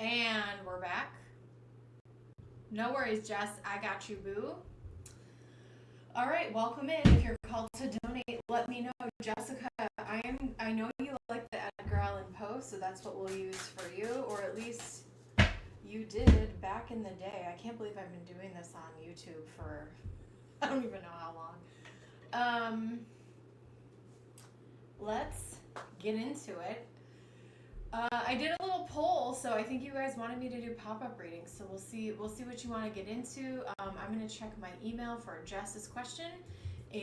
And we're back. No worries, Jess. I got you, boo. All right, welcome in. If you're called to donate, let me know. Jessica, I know you like the Edgar Allan Poe, so that's what we'll use for you, or at least you did back in the day. I can't believe I've been doing this on YouTube for I don't even know how long. Let's get into it. I did a little poll, so I think you guys wanted me to do pop-up readings. So we'll see what you want to get into. I'm going to check my email for Jess's question, and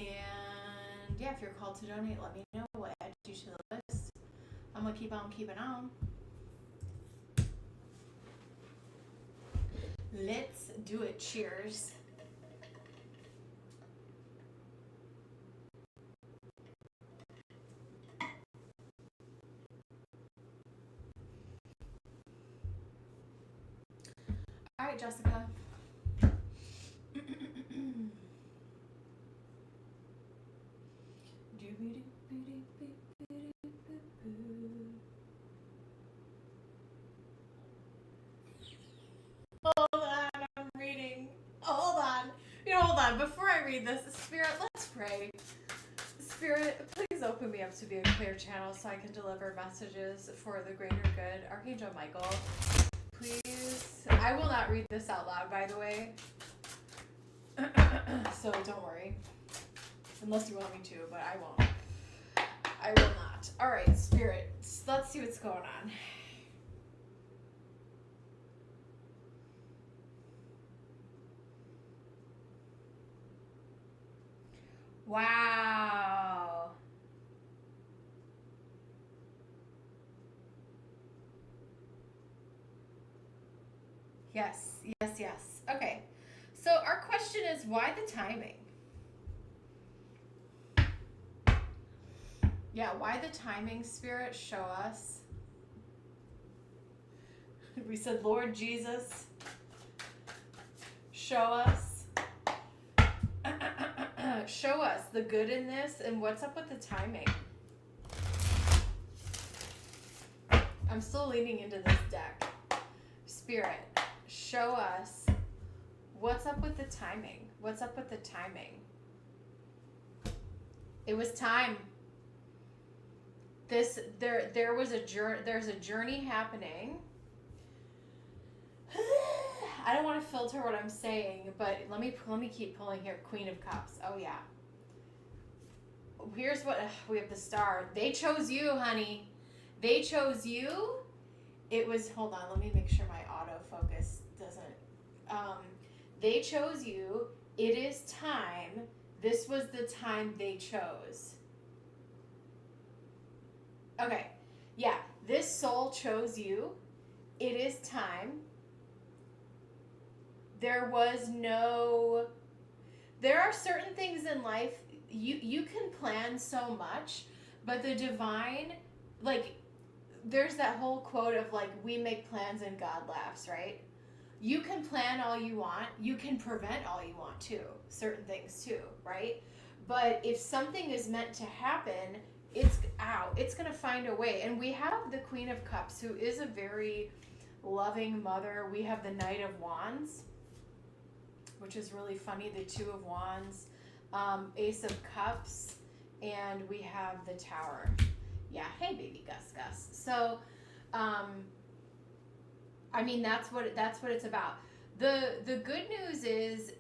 yeah, if you're called to donate, let me know. We'll add you to the list. I'm gonna keep on keeping on. Let's do it. Cheers. All right, Jessica. Hold on, I'm reading. Hold on. Hold on. Before I read this, Spirit, let's pray. Spirit, please open me up to be a clear channel so I can deliver messages for the greater good. Archangel Michael, please. I will not read this out loud, by the way. So don't worry. Unless you want me to, but I won't. I will not. All right, Spirit, let's see what's going on. Wow. Yes, yes, yes. Okay. So our question is, why the timing? Yeah, why the timing, Spirit? Show us. We said, Lord Jesus, show us. Show us the good in this, and what's up with the timing? I'm still leaning into this deck. Spirit, show us what's up with the timing. What's up with the timing? It was time. There's a journey happening. I don't want to filter what I'm saying, but let me keep pulling here. Queen of Cups. Oh yeah. Here's what we have. The Star. They chose you, honey. They chose you. It was. Hold on. Let me make sure my autofocus doesn't. They chose you. It is time. This was the time they chose. Okay. Yeah. This soul chose you. It is time. There are certain things in life you can plan so much, but the divine, like, there's that whole quote of like, we make plans and God laughs, right? You can plan all you want, you can prevent all you want too, certain things too, right? But if something is meant to happen, it's gonna find a way. And we have the Queen of Cups, who is a very loving mother. We have the Knight of Wands, which is really funny, the Two of Wands, Ace of Cups, and we have the Tower. Yeah, hey baby Gus. So, I mean, that's what it's about. The good news is,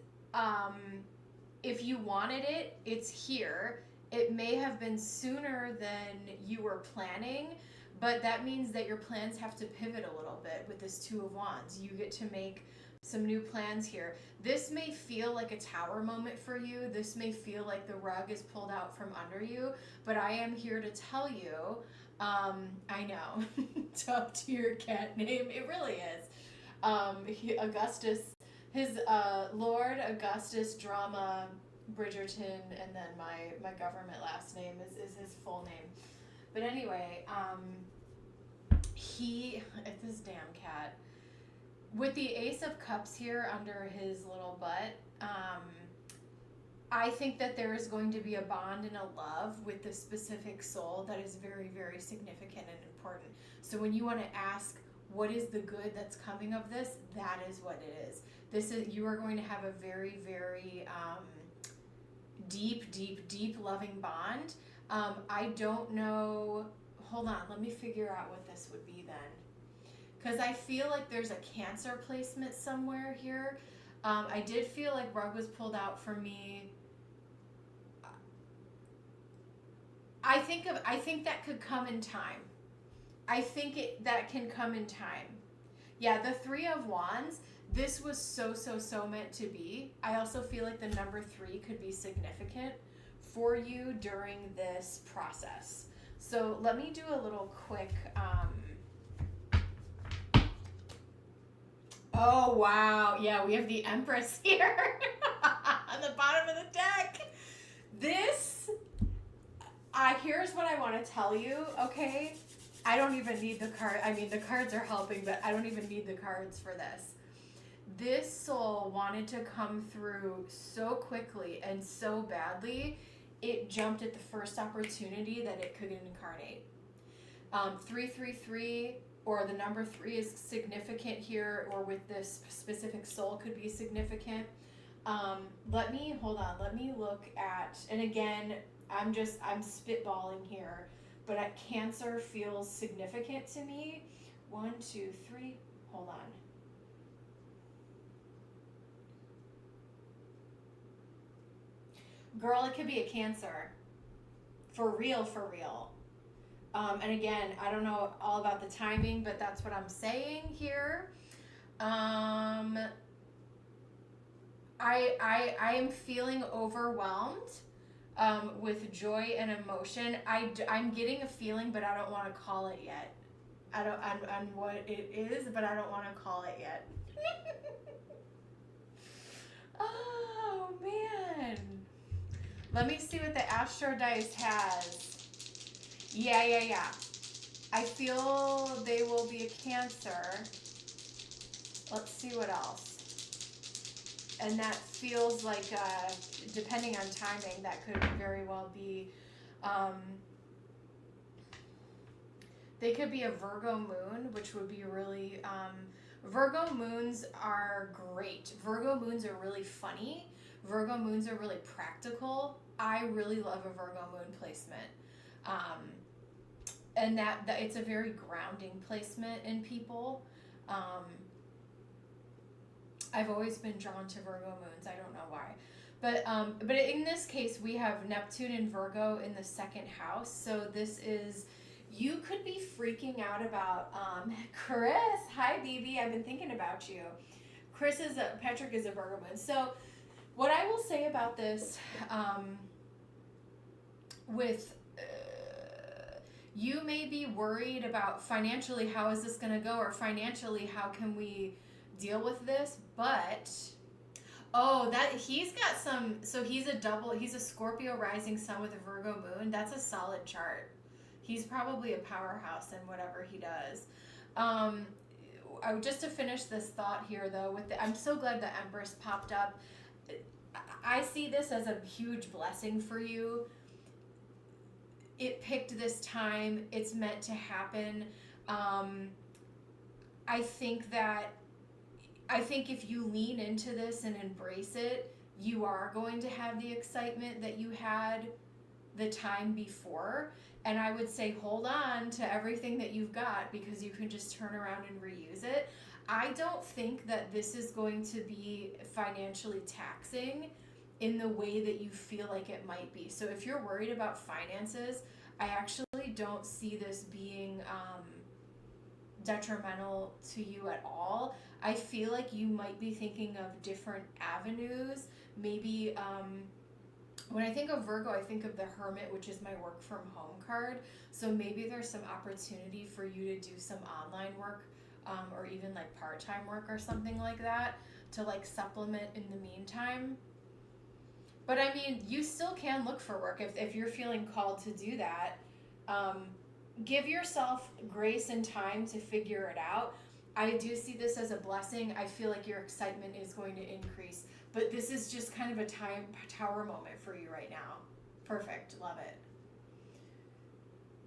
if you wanted it, it's here. It may have been sooner than you were planning, but that means that your plans have to pivot a little bit with this Two of Wands. You get to make some new plans here. This may feel like a tower moment for you. This may feel like the rug is pulled out from under you, but I am here to tell you, I know, tough to your cat name, it really is. Augustus, his Lord Augustus Drama Bridgerton, and then my government last name is his full name. But anyway, this damn cat, with the Ace of Cups here under his little butt, I think that there is going to be a bond and a love with the specific soul that is very, very significant and important. So when you want to ask what is the good that's coming of this? That is what it is. You are going to have a very, very deep loving bond. I don't know, hold on, let me figure out what this would be then. Because I feel like there's a Cancer placement somewhere here. I did feel like rug was pulled out for me. I think that could come in time. I think that can come in time. Yeah, the Three of Wands, this was so meant to be. I also feel like the number 3 could be significant for you during this process. So let me do a little quick, oh wow, yeah, we have the Empress here on the bottom of the deck. This, here's what I want to tell you, okay? I don't even need the card. I mean, the cards are helping, but I don't even need the cards for this. This soul wanted to come through so quickly and so badly, it jumped at the first opportunity that it could incarnate. 333, or the number 3 is significant here, or with this specific soul could be significant. Let me look at, and again, I'm spitballing here, but at Cancer feels significant to me. 1, 2, 3, hold on. Girl, it could be a Cancer. For real, for real. And again, I don't know all about the timing, but that's what I'm saying here. I am feeling overwhelmed with joy and emotion. I'm getting a feeling, but I don't want to call it yet. I'm what it is, but I don't want to call it yet. Oh, man. Let me see what the Astro Dice has. Yeah. I feel they will be a Cancer. Let's see what else. And that feels like, depending on timing, that could very well be, they could be a Virgo moon, which would be really, Virgo moons are great. Virgo moons are really funny. Virgo moons are really practical. I really love a Virgo moon placement. And that it's a very grounding placement in people. I've always been drawn to Virgo moons. I don't know why. But in this case, we have Neptune and Virgo in the 2nd house. So this is, you could be freaking out about, Chris. Hi, BB. I've been thinking about you. Patrick is a Virgo moon. So what I will say about this, you may be worried about financially, how is this going to go? Or financially, how can we deal with this? But he's got some, so he's a Scorpio rising sun with a Virgo moon. That's a solid chart. He's probably a powerhouse in whatever he does. Just to finish this thought here though, I'm so glad the Empress popped up. I see this as a huge blessing for you. It picked this time. It's meant to happen. I think if you lean into this and embrace it, you are going to have the excitement that you had the time before. And I would say hold on to everything that you've got, because you can just turn around and reuse it. I don't think that this is going to be financially taxing in the way that you feel like it might be. So if you're worried about finances, I actually don't see this being detrimental to you at all. I feel like you might be thinking of different avenues. Maybe when I think of Virgo, I think of the Hermit, which is my work from home card. So maybe there's some opportunity for you to do some online work, or even like part-time work or something like that to like supplement in the meantime. But I mean, you still can look for work if you're feeling called to do that. Give yourself grace and time to figure it out. I do see this as a blessing. I feel like your excitement is going to increase. But this is just kind of a tower moment for you right now. Perfect. Love it.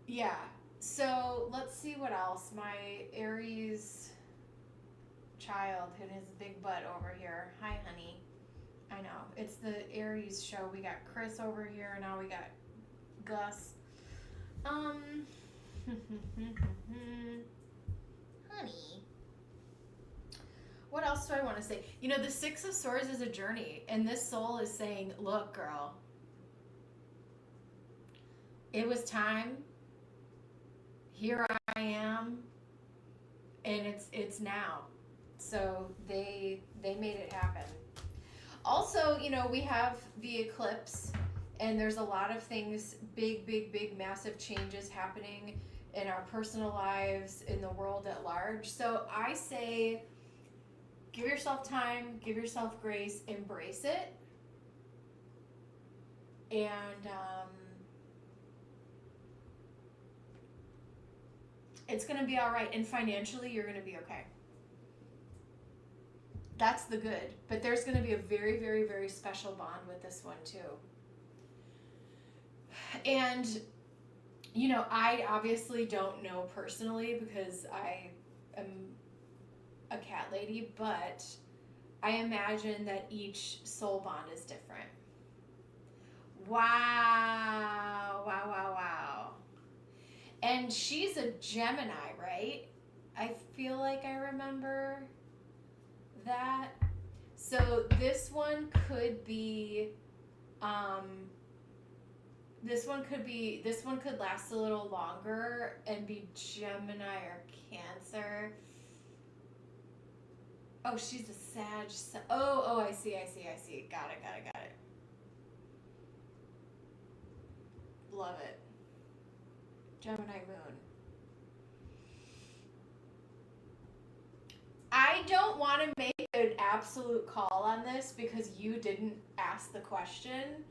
Yeah. So let's see what else. My Aries child who has a big butt over here. Hi, honey. I know. It's the Aries show. We got Chris over here. Now we got Gus. Honey. What else do I want to say? You know, the Six of Swords is a journey, and this soul is saying, look, girl, it was time. Here I am, and it's now. So they made it happen. Also, you know, we have the eclipse, and there's a lot of things, big, massive changes happening in our personal lives, in the world at large. So I say, give yourself time, give yourself grace, embrace it, and it's going to be all right. And financially, you're going to be okay. That's the good. But there's going to be a very special bond with this one, too. And, you know, I obviously don't know personally because I am a cat lady, but I imagine that each soul bond is different. Wow. And she's a Gemini, right? I feel like I remember that. So this one could be, this one could last a little longer and be Gemini or Cancer. Oh, she's a Sag. Oh, I see. Got it. Love it. Gemini moon. I don't want to make an absolute call on this because you didn't ask the question,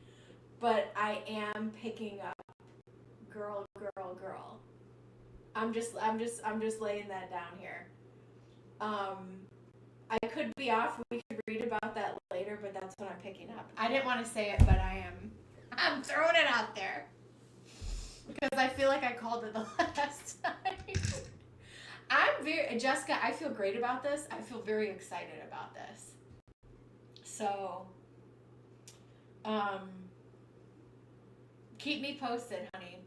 but I am picking up girl. I'm just laying that down here. I could be off. We could read about that later, but that's what I'm picking up. I didn't want to say it, but I'm throwing it out there. Because I feel like I called it the last time. Jessica, I feel great about this. I feel very excited about this. So, keep me posted, honey.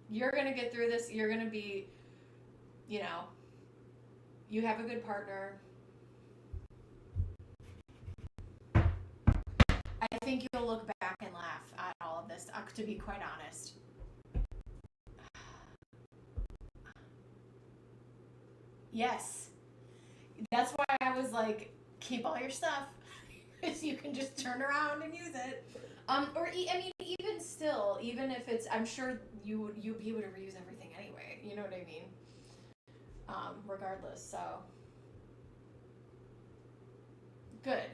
You're going to get through this. You're going to be, you know, you have a good partner. I think you'll look back and laugh at all of this, to be quite honest. Yes. That's why I was like, keep all your stuff. Because you can just turn around and use it. Even still, even if it's, I'm sure you'd be able to reuse everything anyway. You know what I mean? Regardless, so. Good.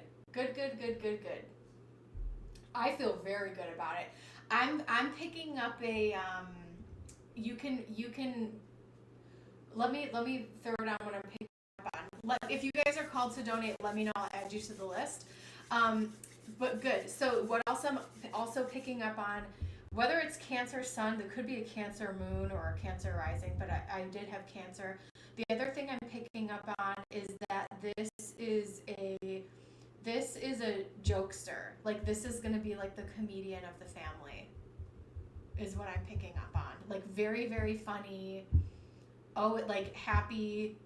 I feel very good about it. I'm picking up a you can let me throw it on what I'm picking up on. If you guys are called to donate, let me know. I'll add you to the list. But good. So what else I'm also picking up on, whether it's Cancer Sun, there could be a Cancer Moon or a Cancer Rising, but I did have Cancer. The other thing I'm picking up on is that this is a jokester. Like, this is going to be like the comedian of the family, is what I'm picking up on. Like, very funny. Oh, like happy.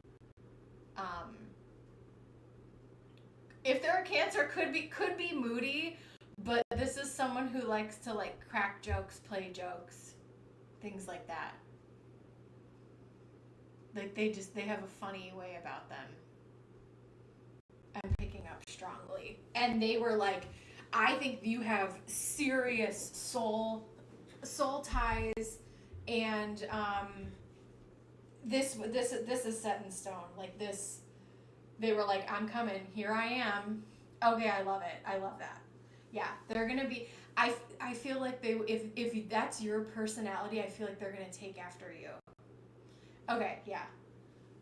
If they're a Cancer, could be moody, but this is someone who likes to like crack jokes, play jokes, things like that. Like they have a funny way about them. I'm picking up strongly. And they were like, I think you have serious soul ties, and this is set in stone. Like this, they were like, I'm coming, here I am. Okay, I love it. I love that. Yeah, they're gonna be. I feel like they, if that's your personality, I feel like they're gonna take after you. Okay, yeah.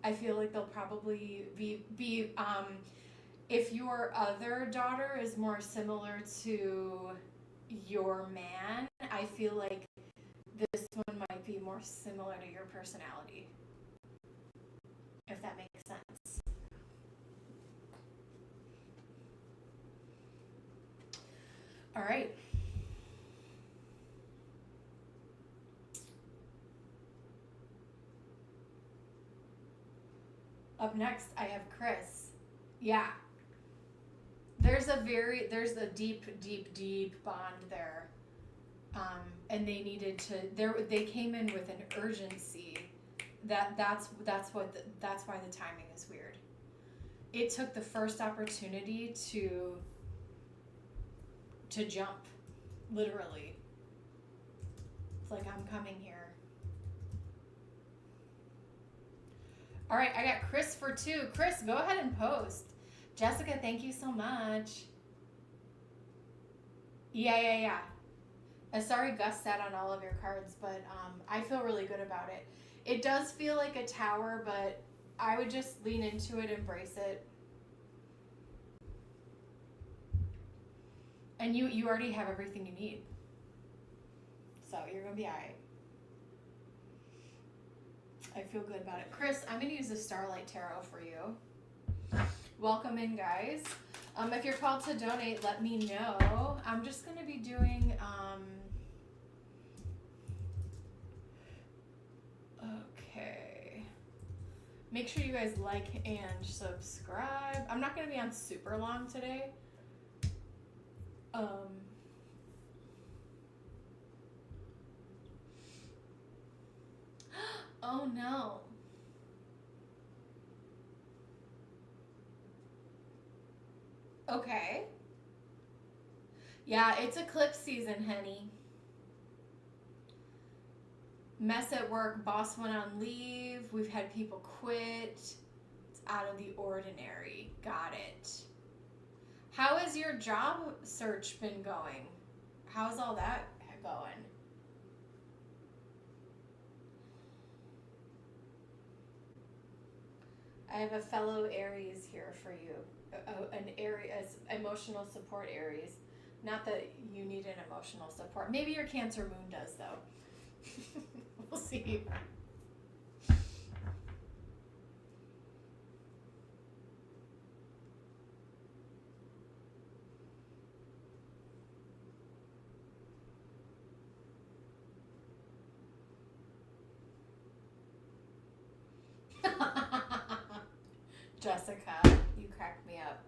I feel like they'll probably be if your other daughter is more similar to your man, I feel like this one might might be more similar to your personality, if that makes sense. All right. Up next, I have Chris. Yeah. There's a deep bond there. And they needed to, they came in with an urgency that's why the timing is weird. It took the first opportunity to jump, literally. It's like, I'm coming here. All right, I got Chris for 2. Chris, go ahead and post. Jessica, thank you so much. Yeah. Sorry Gus sat on all of your cards, but I feel really good about it. It does feel like a tower, but I would just lean into it, embrace it. And you already have everything you need. So you're going to be all right. I feel good about it. Chris, I'm going to use the Starlight Tarot for you. Welcome in, guys. If you're called to donate, let me know. I'm just going to be doing... Okay. Make sure you guys like and subscribe. I'm not going to be on super long today. Oh no. Okay. Yeah, it's eclipse season, honey. Mess at work, boss went on leave. We've had people quit. It's out of the ordinary. Got it. How has your job search been going? How's all that going? I have a fellow Aries here for you. An Aries, emotional support Aries. Not that you need an emotional support. Maybe your Cancer moon does, though. We'll see. Jessica, you cracked me up.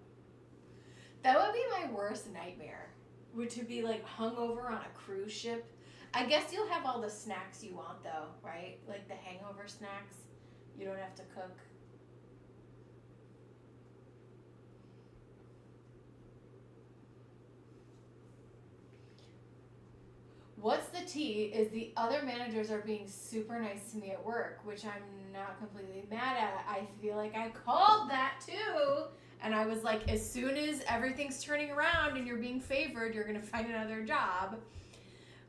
That would be my worst nightmare. Would to be like hungover on a cruise ship. I guess you'll have all the snacks you want though, right? Like the hangover snacks. You don't have to cook. What's the tea is the other managers are being super nice to me at work, which I'm not completely mad at. I feel like I called that too. And I was like, as soon as everything's turning around and you're being favored, you're going to find another job,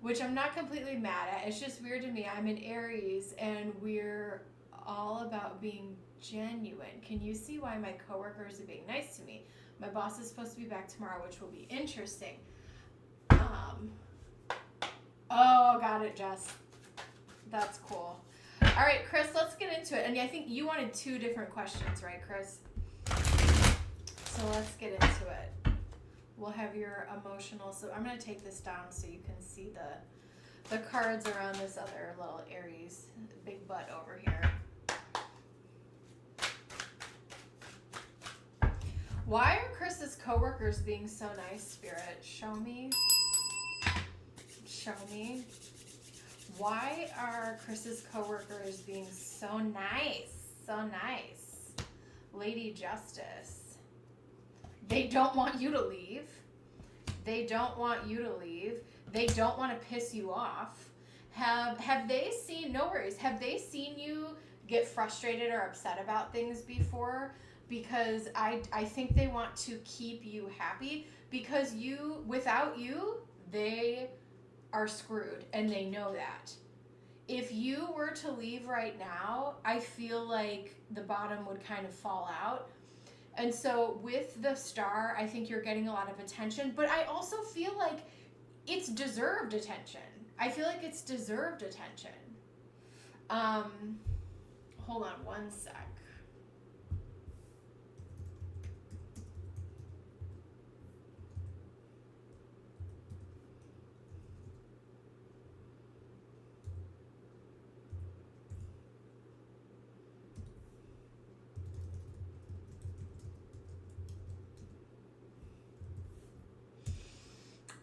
which I'm not completely mad at. It's just weird to me. I'm an Aries and we're all about being genuine. Can you see why my coworkers are being nice to me? My boss is supposed to be back tomorrow, which will be interesting. Oh, got it, Jess. That's cool. All right, Chris, let's get into it. And I think you wanted 2 different questions, right, Chris? So let's get into it. We'll have your emotional. So I'm going to take this down so you can see the cards around this other little Aries big butt over here. Why are Chris's coworkers being so nice, Spirit? Show me. Show me. Why are Chris's coworkers being so nice? So nice. Lady Justice. They don't want you to leave. They don't want you to leave. They don't want to piss you off. Have they seen, no worries, have they seen you get frustrated or upset about things before? Because I think they want to keep you happy because without you, they are screwed and they know that. If you were to leave right now, I feel like the bottom would kind of fall out. And so with the star, I think you're getting a lot of attention, but I also feel like it's deserved attention. I feel like it's deserved attention. Hold on one sec.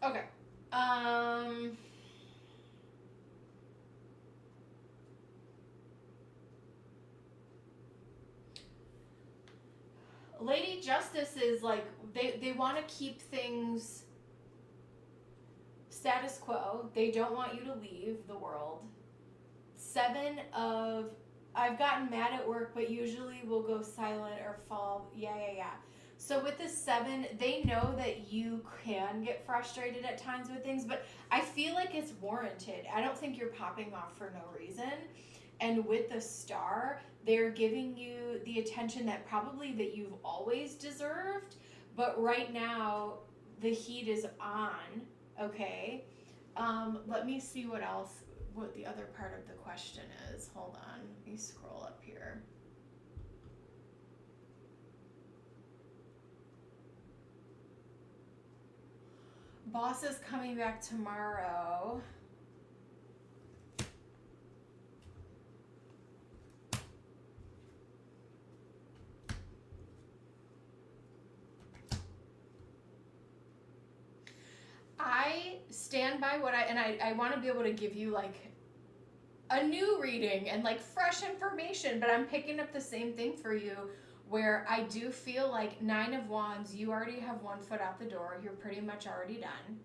Okay. Lady Justice is like, they want to keep things status quo. They don't want you to leave the world. 7 of, I've gotten mad at work, but usually will go silent or fall. Yeah. So with the 7, they know that you can get frustrated at times with things, but I feel like it's warranted. I don't think you're popping off for no reason. And with the Star, they're giving you the attention that probably that you've always deserved, but right now the heat is on. Okay. Let me see what the other part of the question is. Hold on. Let me scroll up here. Boss is coming back tomorrow. I stand by what I want to be able to give you like a new reading and like fresh information, but I'm picking up the same thing for you where I do feel like 9 of Wands, you already have 1 foot out the door. You're pretty much already done.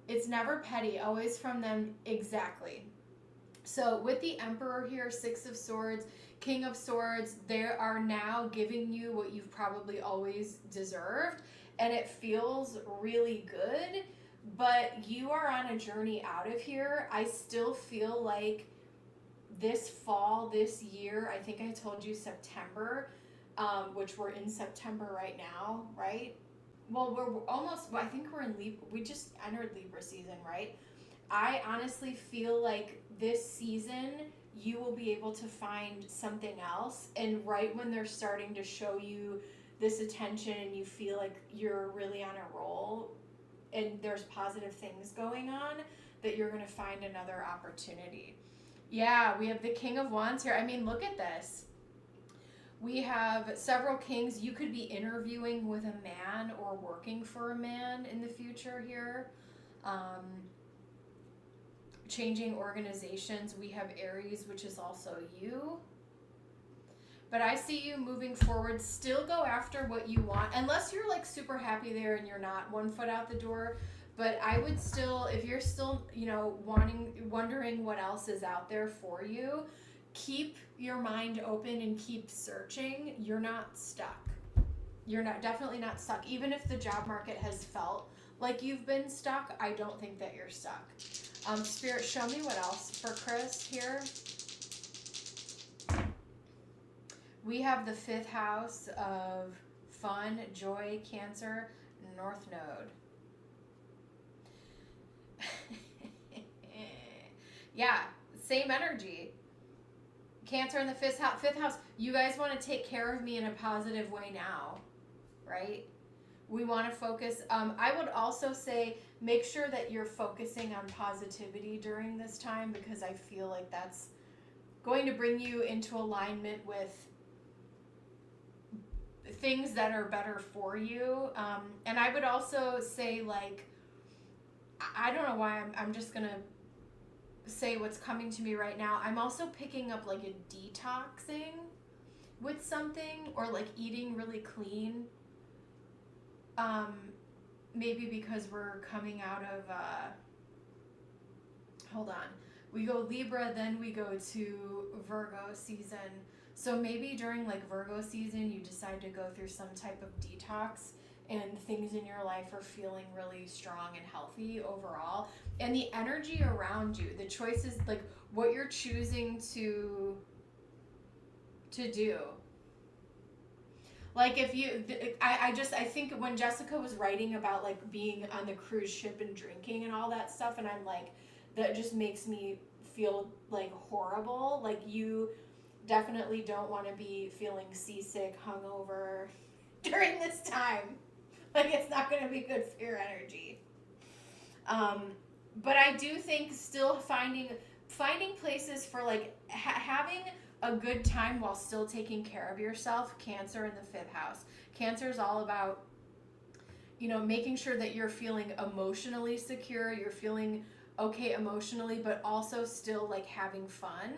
It's never petty, always from them. Exactly. So with the Emperor here, 6 of Swords, King of Swords, they are now giving you what you've probably always deserved. And it feels really good, but you are on a journey out of here. I still feel like this fall, this year, I think I told you September, which we're in September right now, right? Well, we're almost, I think we're in Libra, we just entered Libra season, right? I honestly feel like this season, you will be able to find something else. And right when they're starting to show you this attention and you feel like you're really on a roll and there's positive things going on, that you're going to find another opportunity. Yeah, we have the King of Wands here. I mean, look at this. We have several kings. You could be interviewing with a man or working for a man in the future here. Changing organizations. We have Aries, which is also you. But I see you moving forward. Still go after what you want. Unless you're like super happy there and you're not 1 foot out the door. But I would still, if you're still, wondering what else is out there for you, keep your mind open and keep searching. You're not stuck. You're definitely not stuck. Even if the job market has felt like you've been stuck, I don't think that you're stuck. Spirit, show me what else for Chris here. We have the 5th house of fun, joy, Cancer, North Node. Yeah, same energy. Cancer in the 5th house. You guys want to take care of me in a positive way now, right? We want to focus. I would also say make sure that you're focusing on positivity during this time, because I feel like that's going to bring you into alignment with things that are better for you. And I would also say, like, I don't know why I'm just going to say what's coming to me right now. I'm also picking up like a detoxing with something, or like eating really clean. Maybe because we're coming out of, hold on. We go Libra, then we go to Virgo season. So maybe during like Virgo season, you decide to go through some type of detox and things in your life are feeling really strong and healthy overall. And the energy around you, the choices, like what you're choosing to do. Like if you, I think when Jessica was writing about like being on the cruise ship and drinking and all that stuff, and I'm like, that just makes me feel like horrible. Like you definitely don't want to be feeling seasick, hungover during this time. Like it's not going to be good for your energy. But I do think still finding places for like having a good time while still taking care of yourself. Cancer in the 5th house. Cancer is all about, you know, making sure that you're feeling emotionally secure, you're feeling okay emotionally, but also still like having fun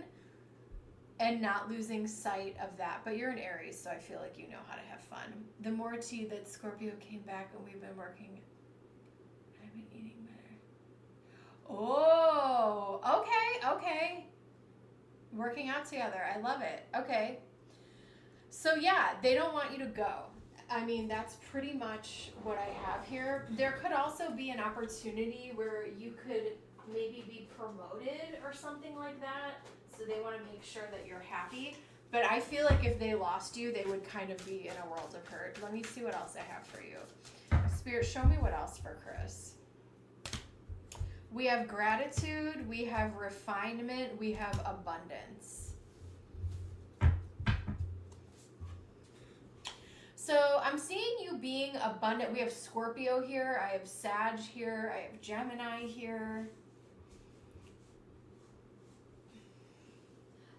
and not losing sight of that. But you're an Aries, so I feel like you know how to have fun. The more tea that Scorpio came back and we've been working, I've been eating better. Oh, okay. Working out together. I love it. Okay. So yeah, they don't want you to go. I mean, that's pretty much what I have here. There could also be an opportunity where you could maybe be promoted or something like that. So they want to make sure that you're happy. But I feel like if they lost you, they would kind of be in a world of hurt. Let me see what else I have for you. Spirit, show me what else for Chris. We have gratitude, we have refinement, we have abundance. So I'm seeing you being abundant. We have Scorpio here, I have Sag here, I have Gemini here.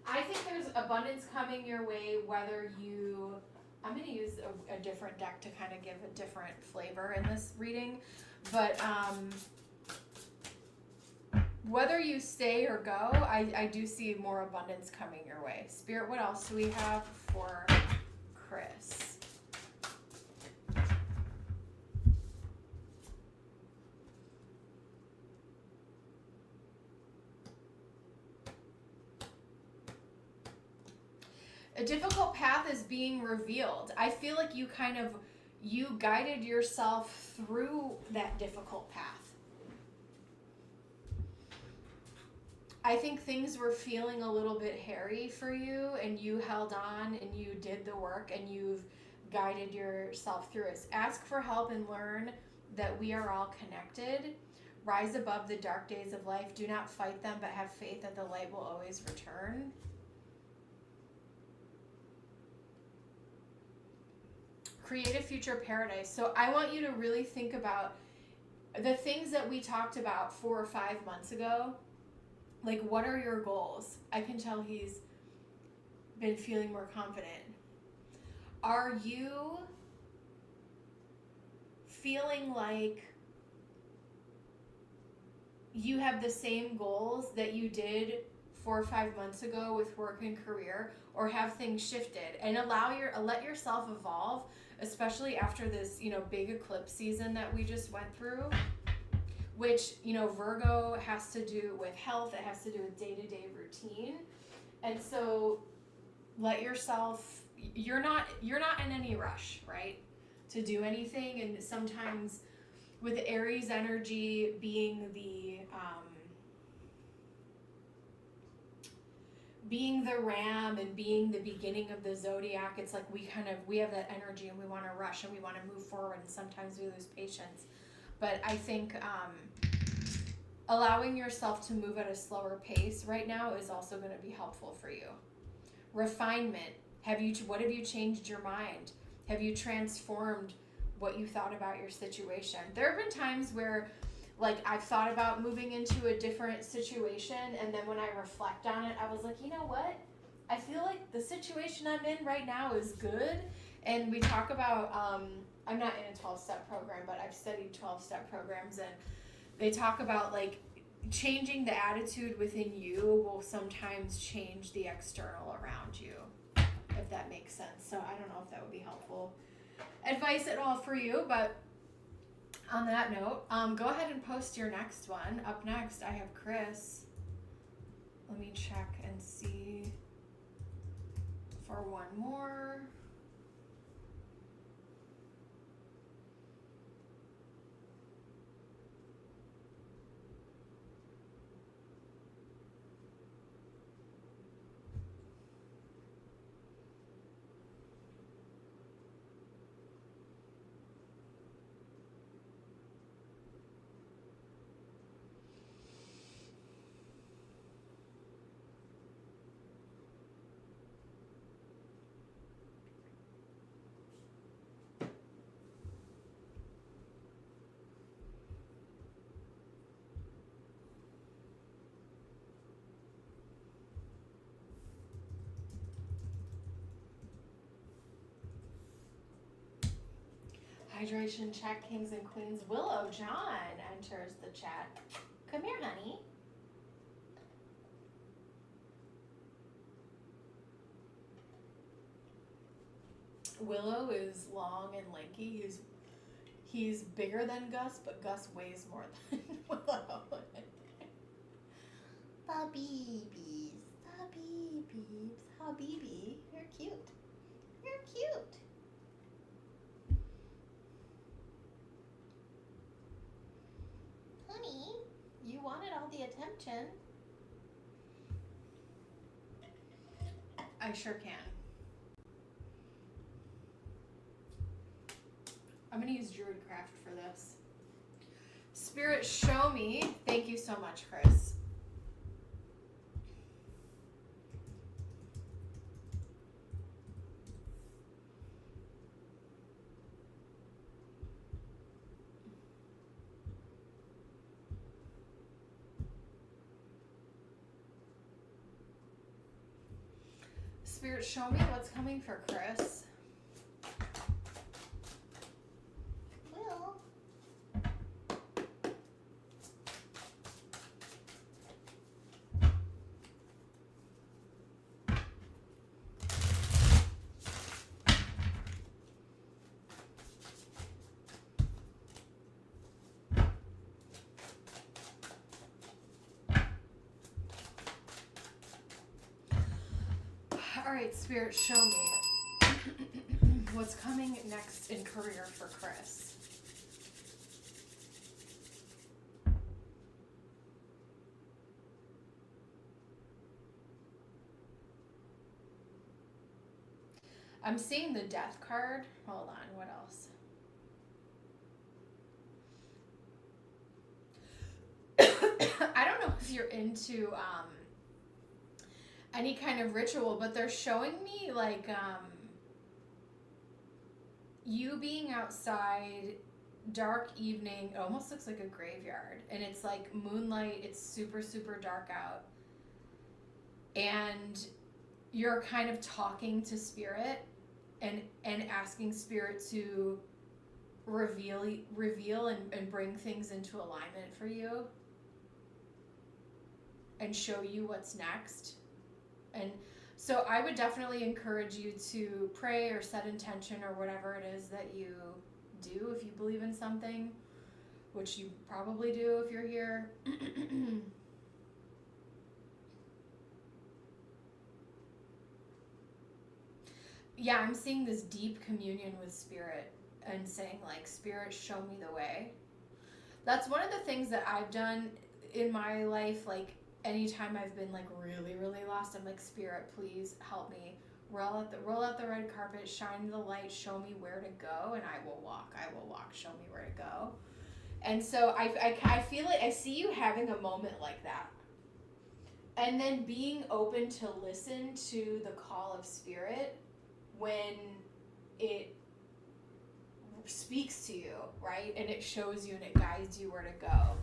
I think there's abundance coming your way whether you... I'm going to use a different deck to kind of give a different flavor in this reading. But whether you stay or go, I do see more abundance coming your way. Spirit, what else do we have for Chris? A difficult path is being revealed. I feel like you guided yourself through that difficult path. I think things were feeling a little bit hairy for you, and you held on and you did the work and you've guided yourself through it. Ask for help and learn that we are all connected. Rise above the dark days of life. Do not fight them, but have faith that the light will always return. Create a future paradise. So I want you to really think about the things that we talked about 4 or 5 months ago. Like, what are your goals? I can tell he's been feeling more confident. Are you feeling like you have the same goals that you did 4 or 5 months ago with work and career, or have things shifted? And let yourself evolve, especially after this, big eclipse season that we just went through, which, Virgo has to do with health. It has to do with day-to-day routine. And so let yourself, you're not in any rush, right, to do anything. And sometimes with Aries energy being the ram and being the beginning of the zodiac, it's like we have that energy and we want to rush and we want to move forward, and sometimes we lose patience. But I think allowing yourself to move at a slower pace right now is also going to be helpful for you. Refinement. What have you changed your mind? Have you transformed what you thought about your situation? There have been times where, I've thought about moving into a different situation, and then when I reflect on it, I was like, you know what? I feel like the situation I'm in right now is good. And we talk about, I'm not in a 12-step program, but I've studied 12-step programs, and they talk about, changing the attitude within you will sometimes change the external around you, if that makes sense. So I don't know if that would be helpful advice at all for you, but on that note, go ahead and post your next one. Up next, I have Chris. Let me check and see for one more. Hydration check, kings and queens. Willow John enters the chat. Come here, honey. Willow is long and lanky. He's bigger than Gus, but Gus weighs more than Willow. Habibis, Habibis, Habibi, you're cute. You're cute. Honey, you wanted all the attention. I sure can. I'm going to use Druidcraft for this. Spirit, show me. Thank you so much, Chris. Spirit, show me what's coming for Chris. Will. All right, Spirit, show me what's coming next in career for Chris. I'm seeing the Death card. Hold on, what else? I don't know if you're into any kind of ritual, but they're showing me like you being outside, dark evening. It almost looks like a graveyard, and it's like moonlight. It's super, super dark out, and you're kind of talking to Spirit and asking Spirit to reveal and bring things into alignment for you and show you what's next. And so I would definitely encourage you to pray or set intention or whatever it is that you do if you believe in something, which you probably do if you're here. Yeah, I'm seeing this deep communion with Spirit and saying like, Spirit, show me the way. That's one of the things that I've done in my life. Like anytime I've been like really, really lost, I'm like, Spirit, please help me. Roll out the red carpet, shine the light, show me where to go, and I will walk, show me where to go. And so I feel like I see you having a moment like that. And then being open to listen to the call of Spirit when it speaks to you, right? And it shows you and it guides you where to go.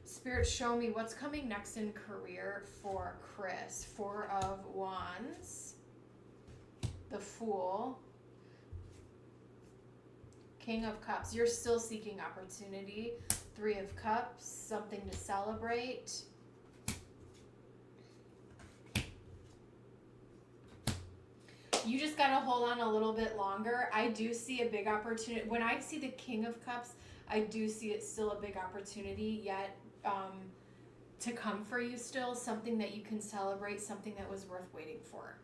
Spirit, show me what's coming next in career for Chris. 4 of Wands, the Fool, King of Cups. You're still seeking opportunity. 3 of Cups, something to celebrate. You just got to hold on a little bit longer. I do see a big opportunity. When I see the King of Cups, I do see it still a big opportunity yet to come for you still, something that you can celebrate, something that was worth waiting for,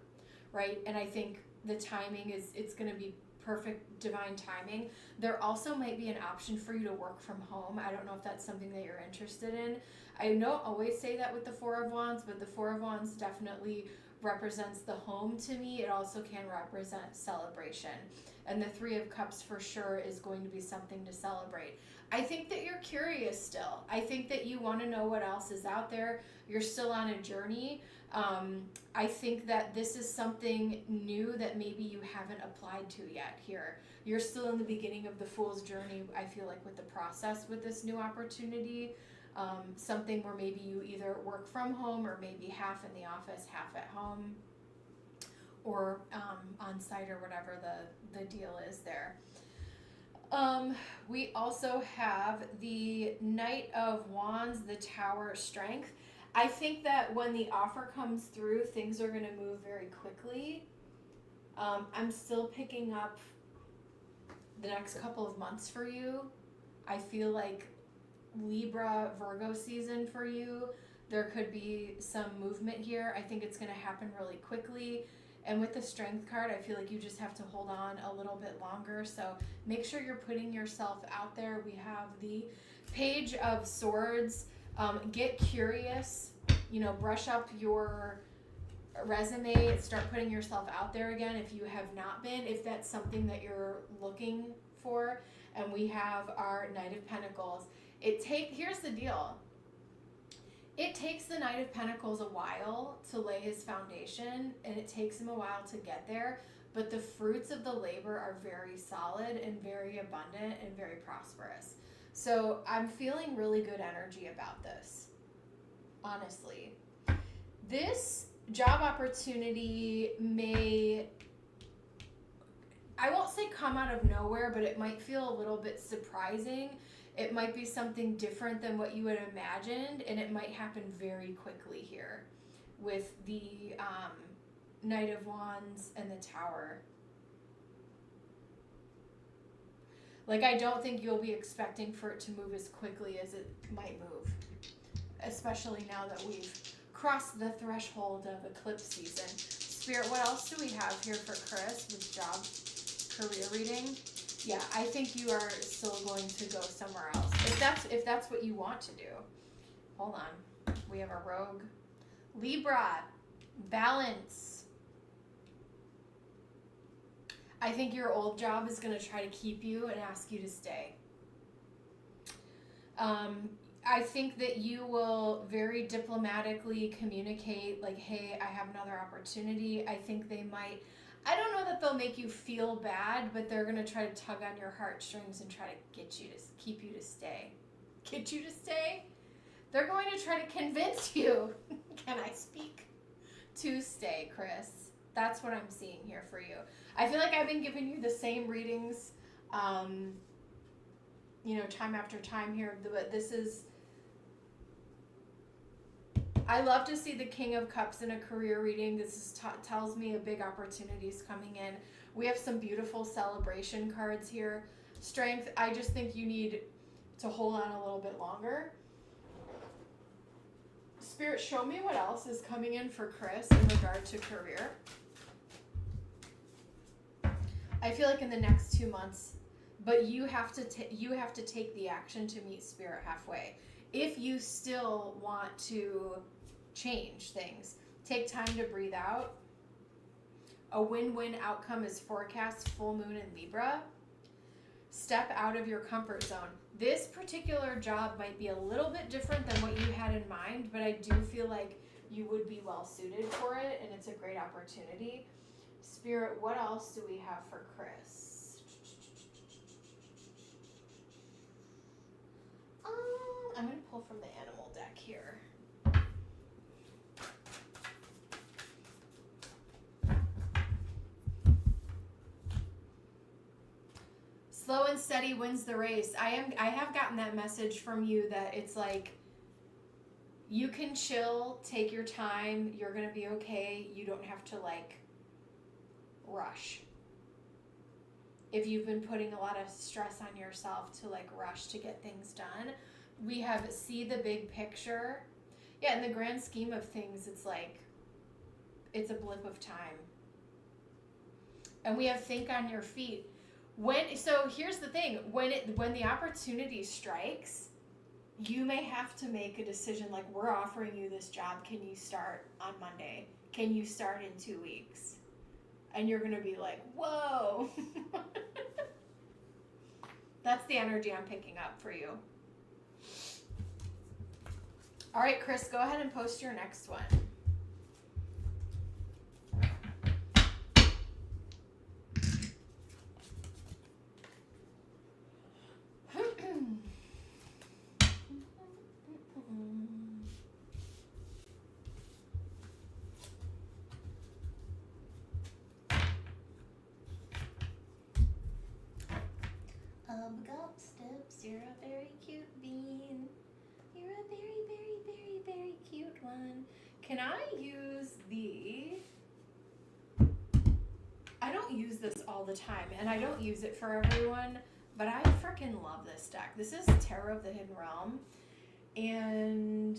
right? And I think the timing it's going to be perfect, divine timing. There also might be an option for you to work from home. I don't know if that's something that you're interested in. I don't always say that with the 4 of Wands, but the 4 of Wands definitely represents the home to me. It also can represent celebration. And the 3 of Cups for sure is going to be something to celebrate. I think that you're curious still. I think that you want to know what else is out there. You're still on a journey. I think that this is something new that maybe you haven't applied to yet here. You're still in the beginning of the Fool's journey, I feel like, with the process with this new opportunity. Something where maybe you either work from home or maybe half in the office, half at home, or on site or whatever the deal is there. We also have the Knight of Wands, the Tower, Strength. I think that when the offer comes through, things are going to move very quickly. I'm still picking up the next couple of months for you. I feel like Libra, Virgo season for you. There could be some movement here. I think it's going to happen really quickly. And with the Strength card, I feel like you just have to hold on a little bit longer. So make sure you're putting yourself out there. We have the Page of Swords. Get curious. You know, brush up your resume. Start putting yourself out there again if you have not been, if that's something that you're looking for. And we have our Knight of Pentacles. Here's the deal. It takes the Knight of Pentacles a while to lay his foundation, and it takes him a while to get there, but the fruits of the labor are very solid and very abundant and very prosperous. So I'm feeling really good energy about this, honestly. This job opportunity may, I won't say come out of nowhere, but it might feel a little bit surprising. It might be something different than what you had imagined, and it might happen very quickly here with the Knight of Wands and the Tower. Like, I don't think you'll be expecting for it to move as quickly as it might move, especially now that we've crossed the threshold of eclipse season. Spirit, what else do we have here for Chris with job, career reading? Yeah, I think you are still going to go somewhere else. If that's what you want to do. Hold on. We have a Rogue. Libra, balance. I think your old job is going to try to keep you and ask you to stay. I think that you will very diplomatically communicate, like, hey, I have another opportunity. I think they might, I don't know that they'll make you feel bad, but they're going to try to tug on your heartstrings and try to get you to keep you to stay. Get you to stay? They're going to try to convince you, can I speak, to stay, Chris. That's what I'm seeing here for you. I feel like I've been giving you the same readings, you know, time after time here, but this is, I love to see the King of Cups in a career reading. This is tells me a big opportunity is coming in. We have some beautiful celebration cards here. Strength, I just think you need to hold on a little bit longer. Spirit, show me what else is coming in for Chris in regard to career. I feel like in the next 2 months, but you have to take the action to meet Spirit halfway. If you still want to change things, take time to breathe out. A win-win outcome is forecast, full moon in Libra. Step out of your comfort zone. This particular job might be a little bit different than what you had in mind, but I do feel like you would be well suited for it, and it's a great opportunity. Spirit, what else do we have for Chris? I'm going to pull from the animal deck here. Slow and steady wins the race. I have gotten that message from you that it's like, you can chill, take your time, you're going to be okay. You don't have to like rush. If you've been putting a lot of stress on yourself to like rush to get things done, we have see the big picture. Yeah, in the grand scheme of things, it's like, it's a blip of time. And we have think on your feet. So here's the thing, when the opportunity strikes, you may have to make a decision like, we're offering you this job, can you start on Monday? Can you start in 2 weeks? And you're going to be like, whoa. That's the energy I'm picking up for you. All right, Chris, go ahead and post your next one. love got steps. You're a very cute bean. You're a very, very, very, very cute one. Can I use the... I don't use this all the time, and I don't use it for everyone, but I freaking love this deck. This is Tarot of the Hidden Realm, and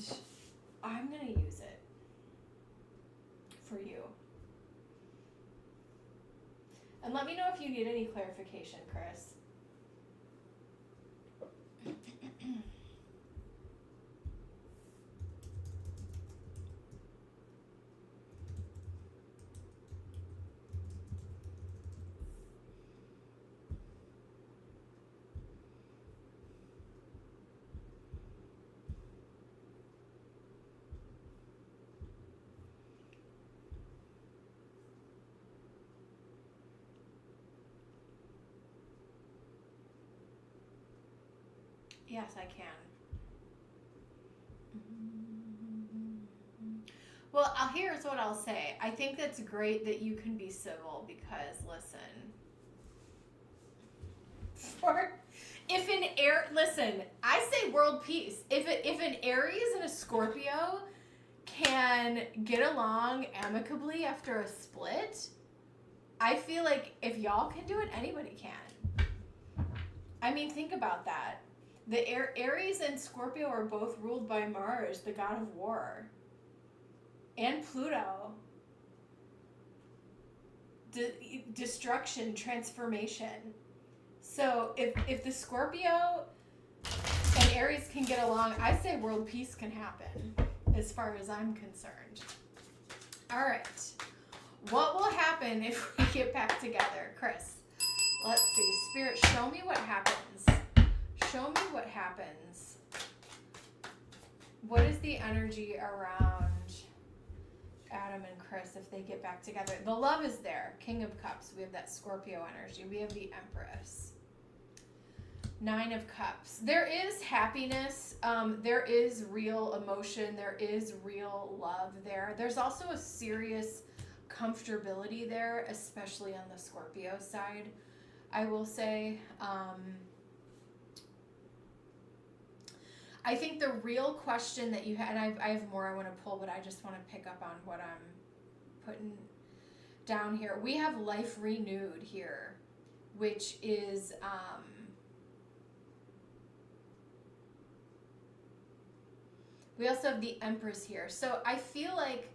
I'm going to use it for you. And let me know if you need any clarification, Chris. Yes, I can. Well, here's what I'll say. I think that's great that you can be civil because, listen, listen, I say world peace. If an Aries and a Scorpio can get along amicably after a split, I feel like if y'all can do it, anybody can. I mean, think about that. The Aries and Scorpio are both ruled by Mars, the god of war, and Pluto. Destruction, transformation. So if the Scorpio and Aries can get along, I say world peace can happen, as far as I'm concerned. All right. What will happen if we get back together? Chris, let's see. Spirit, show me what happens. Show me what happens. What is the energy around Adam and Chris if they get back together? The love is there. King of Cups. We have that Scorpio energy. We have the Empress. Nine of Cups. There is happiness. There is real emotion. There is real love there. There's also a serious comfortability there, especially on the Scorpio side, I will say. I think the real question that you had, and I have more I want to pull, but I just want to pick up on what I'm putting down here. We have life renewed here, which is we also have the Empress here. So I feel like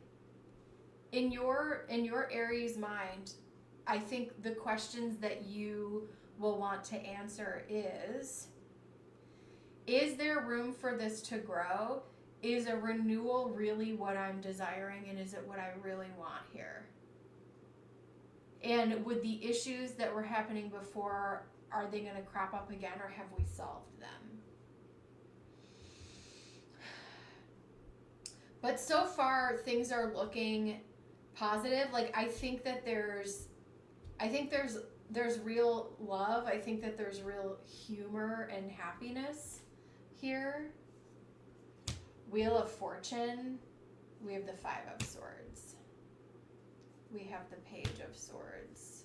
in your Aries mind, I think the questions that you will want to answer is there room for this to grow? Is a renewal really what I'm desiring, and is it what I really want here? And with the issues that were happening before, are they going to crop up again, or have we solved them? But so far, things are looking positive. Like, I think there's real love. I think that there's real humor and happiness here. Wheel of Fortune. We have the Five of Swords. We have the Page of Swords.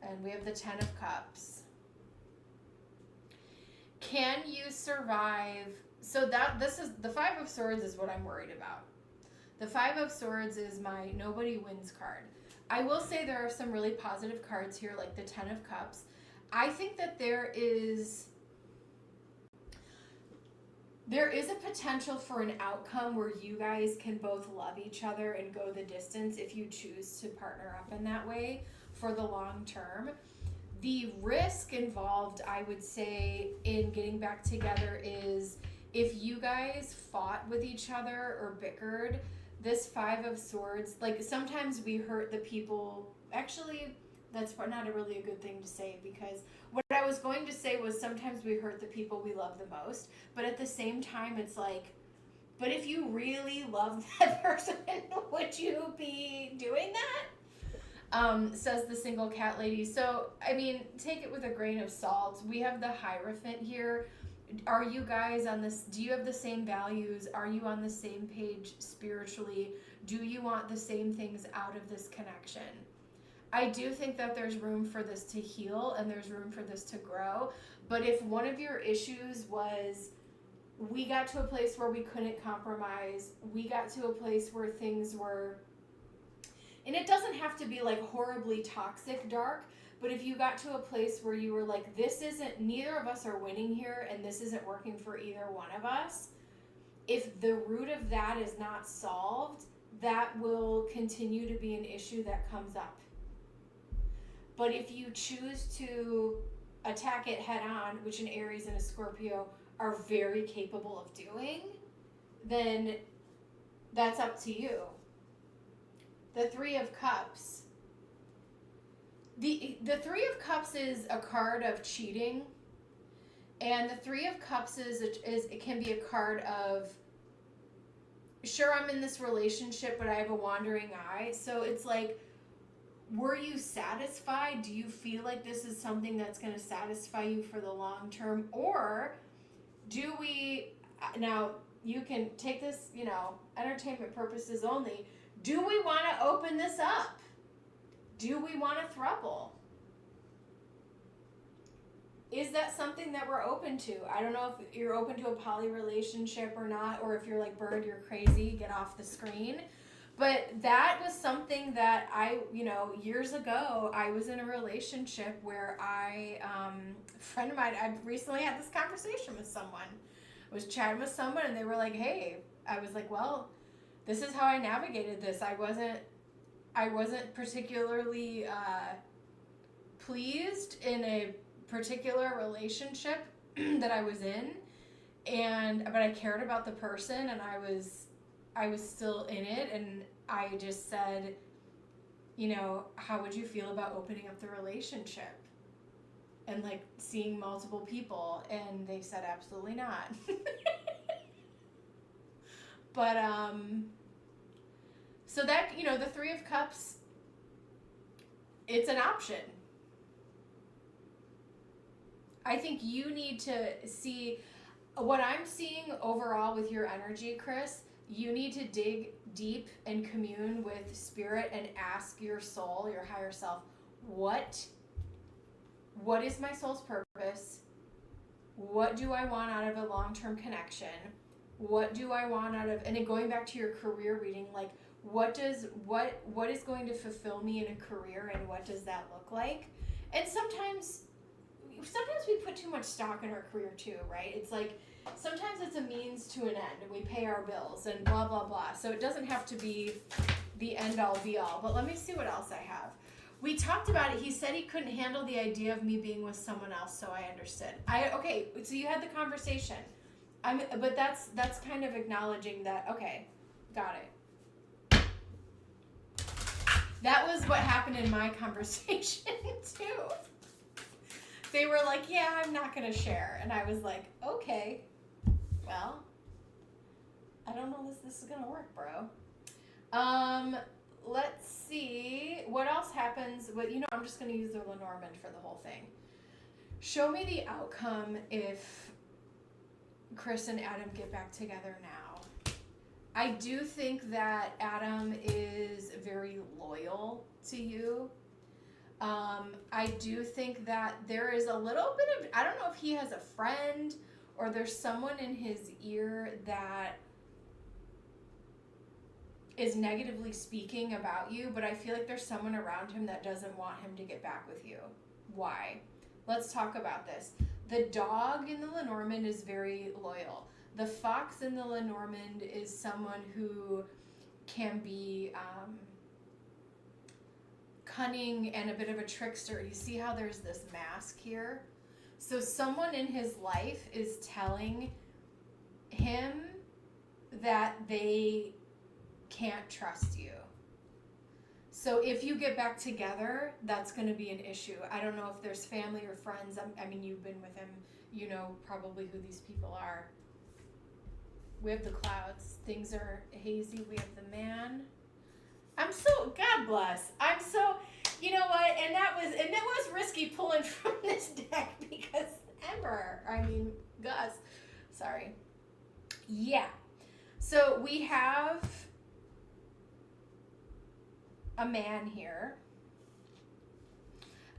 And we have the Ten of Cups. Can you survive? So this is the Five of Swords is what I'm worried about. The Five of Swords is my nobody wins card. I will say there are some really positive cards here, like the Ten of Cups. I think that there is a potential for an outcome where you guys can both love each other and go the distance if you choose to partner up in that way for the long term. The risk involved, I would say, in getting back together is if you guys fought with each other or bickered, this Five of Swords, like sometimes we hurt the people. Actually, that's not really a good thing to say, because what I was going to say was sometimes we hurt the people we love the most, but at the same time it's like, but if you really love that person, would you be doing that? Says the single cat lady. So, I mean, take it with a grain of salt. We have the Hierophant here. Are you guys on this? Do you have the same values? Are you on the same page spiritually? Do you want the same things out of this connection? I do think that there's room for this to heal and there's room for this to grow. But if one of your issues was we got to a place where we couldn't compromise, we got to a place where things were, and it doesn't have to be like horribly toxic dark, but if you got to a place where you were like, this isn't, neither of us are winning here and this isn't working for either one of us, if the root of that is not solved, that will continue to be an issue that comes up. But if you choose to attack it head on, which an Aries and a Scorpio are very capable of doing, then that's up to you. The Three of Cups. The Three of Cups is a card of cheating, and the Three of Cups is it can be a card of, sure, I'm in this relationship, but I have a wandering eye. So it's like, were you satisfied? Do you feel like this is something that's going to satisfy you for the long term? Or do we, now you can take this, entertainment purposes only. Do we want to open this up? Do we want a throuple? Is that something that we're open to? I don't know if you're open to a poly relationship or not, or if you're like, Bird, you're crazy, get off the screen. But that was something that I, years ago, I was in a relationship where a friend of mine, I recently had this conversation with someone. I was chatting with someone and they were like, hey, I was like, well, this is how I navigated this. I wasn't particularly pleased in a particular relationship that I was in, but I cared about the person and I was still in it, and I just said, how would you feel about opening up the relationship and like seeing multiple people? And they said absolutely not. But so that, the Three of Cups, it's an option. I think you need to see what I'm seeing overall with your energy, Chris. You need to dig deep and commune with spirit and ask your soul, your higher self, what is my soul's purpose? What do I want out of a long-term connection? What do I want out of, and then going back to your career reading, like what is going to fulfill me in a career, and what does that look like? And sometimes we put too much stock in our career too, right? It's like, sometimes it's a means to an end, and we pay our bills and blah, blah, blah. So it doesn't have to be the end all be all. But let me see what else I have. We talked about it. He said he couldn't handle the idea of me being with someone else, so I understood. Okay, so you had the conversation. But that's kind of acknowledging that, okay, got it. That was what happened in my conversation too. They were like, yeah, I'm not going to share. And I was like, okay, well, I don't know if this is going to work, bro. Let's see. What else happens? I'm just going to use the Lenormand for the whole thing. Show me the outcome if Chris and Adam get back together now. I do think that Adam is very loyal to you. I do think that there is a little bit of, I don't know if he has a friend or there's someone in his ear that is negatively speaking about you, but I feel like there's someone around him that doesn't want him to get back with you. Why? Let's talk about this. The dog in the Lenormand is very loyal. The fox in the Lenormand is someone who can be cunning and a bit of a trickster. You see how there's this mask here? So someone in his life is telling him that they can't trust you. So if you get back together, that's going to be an issue. I don't know if there's family or friends. I mean, you've been with him. You know probably who these people are. We have the clouds. Things are hazy. We have the man. God bless. You know what? And it was risky pulling from this deck because Gus. Sorry. Yeah. So we have a man here.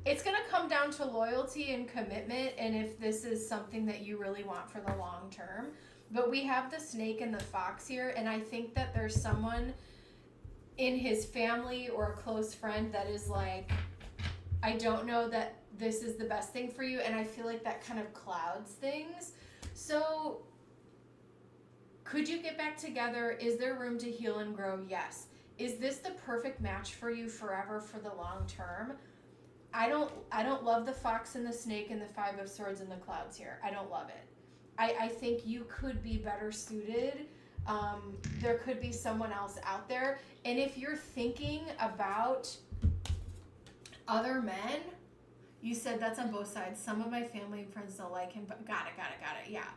it's going to come down to loyalty and commitment, and if this is something that you really want for the long term. But we have the snake and the fox here, and I think that there's someone in his family or a close friend that is like, I don't know that this is the best thing for you, and I feel like that kind of clouds things. So could you get back together? Is there room to heal and grow? Yes. Is this the perfect match for you forever for the long term? I don't love the fox and the snake and the Five of Swords and the clouds here. I don't love it. I think you could be better suited. There could be someone else out there. And if you're thinking about other men, you said that's on both sides. Some of my family and friends don't like him, but got it. Yeah.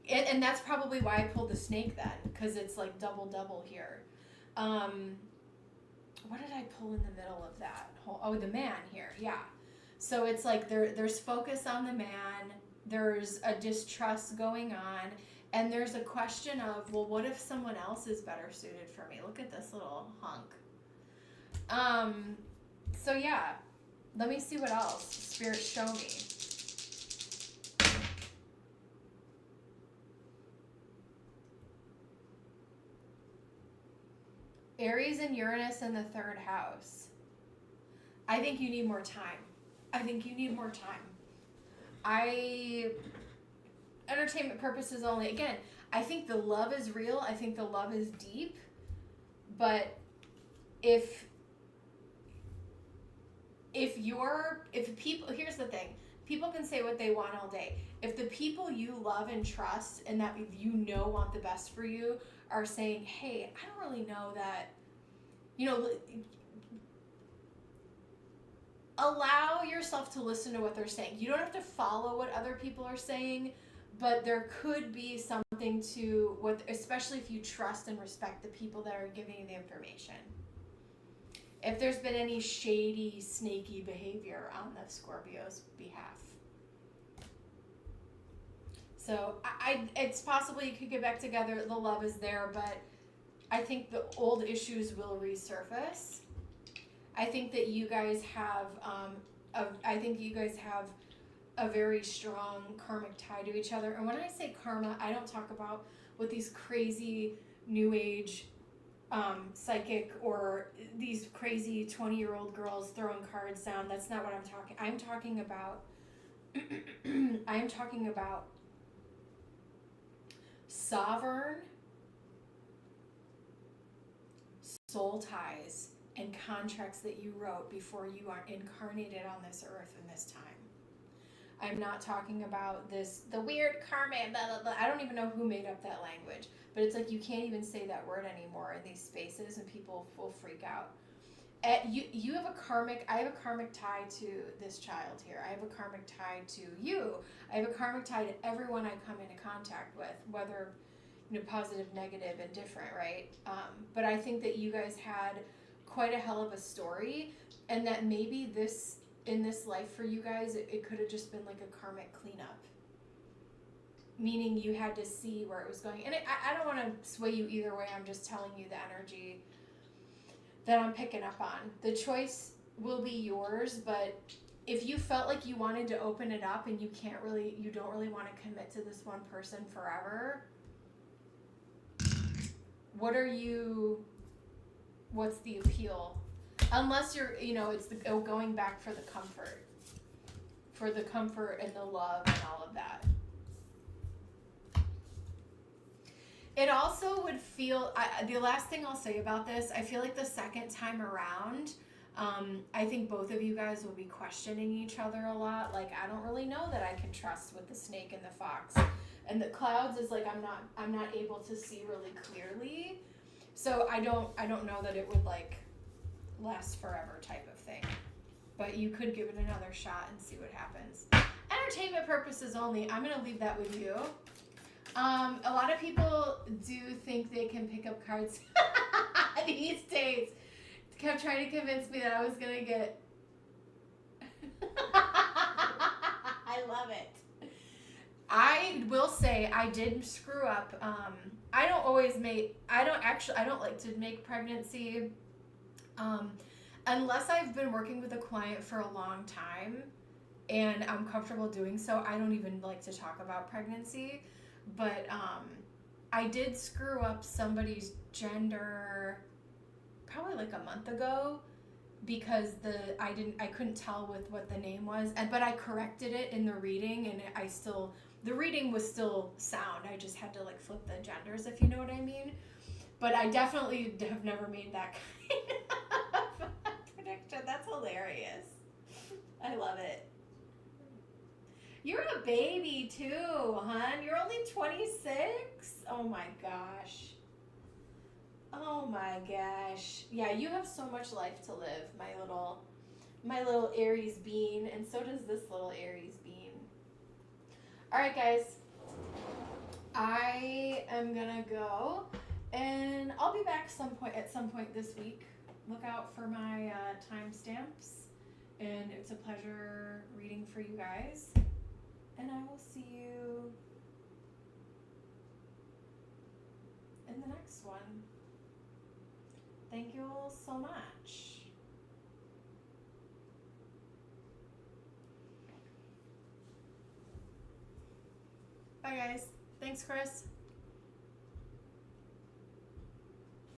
And that's probably why I pulled the snake then, because it's like double here. What did I pull in the middle of that? Oh, the man here. Yeah. So it's like there's focus on the man. There's a distrust going on. And there's a question of, well, what if someone else is better suited for me? Look at this little hunk. So yeah, let me see what else Spirit show me. Aries and Uranus in the 3rd house. I think you need more time. Entertainment purposes only. Again, I think the love is real. I think the love is deep. But if people, here's the thing. People can say what they want all day. If the people you love and trust and that you know want the best for you are saying, hey, I don't really know that, allow yourself to listen to what they're saying. You don't have to follow what other people are saying, but there could be something to what, especially if you trust and respect the people that are giving you the information. If there's been any shady, snaky behavior on the Scorpio's behalf. So it's possible you could get back together. The love is there, but I think the old issues will resurface. I think that you guys have, a very strong karmic tie to each other. And when I say karma, I don't talk about with these crazy new age psychic or these crazy 20-year-old girls throwing cards down. That's not what I'm talking. I'm talking about sovereign soul ties and contracts that you wrote before you are incarnated on this earth in this time. I'm not talking about the weird karma, blah, blah, blah. I don't even know who made up that language, but it's like you can't even say that word anymore in these spaces and people will freak out. You have I have a karmic tie to this child here. I have a karmic tie to you. I have a karmic tie to everyone I come into contact with, whether positive, negative, and different, right? But I think that you guys had quite a hell of a story, and that maybe in this life for you guys, it could have just been like a karmic cleanup. Meaning you had to see where it was going. And I don't want to sway you either way. I'm just telling you the energy that I'm picking up on. The choice will be yours, but if you felt like you wanted to open it up and you don't really want to commit to this one person forever, what's the appeal? Unless you're, it's going back for the comfort and the love and all of that. It also would feel, the last thing I'll say about this, I feel like the second time around, I think both of you guys will be questioning each other a lot. Like, I don't really know that I can trust with the snake and the fox. And the clouds is like, I'm not able to see really clearly. So I don't know that it would like last forever type of thing. But you could give it another shot and see what happens. Entertainment purposes only. I'm going to leave that with you. A lot of people do think they can pick up cards these days. Kept trying to convince me that I was going to get... I love it. I will say I did screw up. I don't like to make pregnancy unless I've been working with a client for a long time and I'm comfortable doing so, I don't even like to talk about pregnancy. But I did screw up somebody's gender probably like a month ago because I couldn't tell with what the name was, but I corrected it in the reading, and the reading was still sound. I just had to like flip the genders, if you know what I mean. But I definitely have never made that kind of prediction. That's hilarious. I love it. You're a baby too, hon. You're only 26? Oh my gosh. Oh my gosh. Yeah, you have so much life to live, my little Aries bean, and so does this little Aries bean. All right, guys. I am gonna go, and I'll be back at some point this week. Look out for my timestamps, and it's a pleasure reading for you guys. And I will see you in the next one. Thank you all so much. Bye, guys. Thanks, Chris.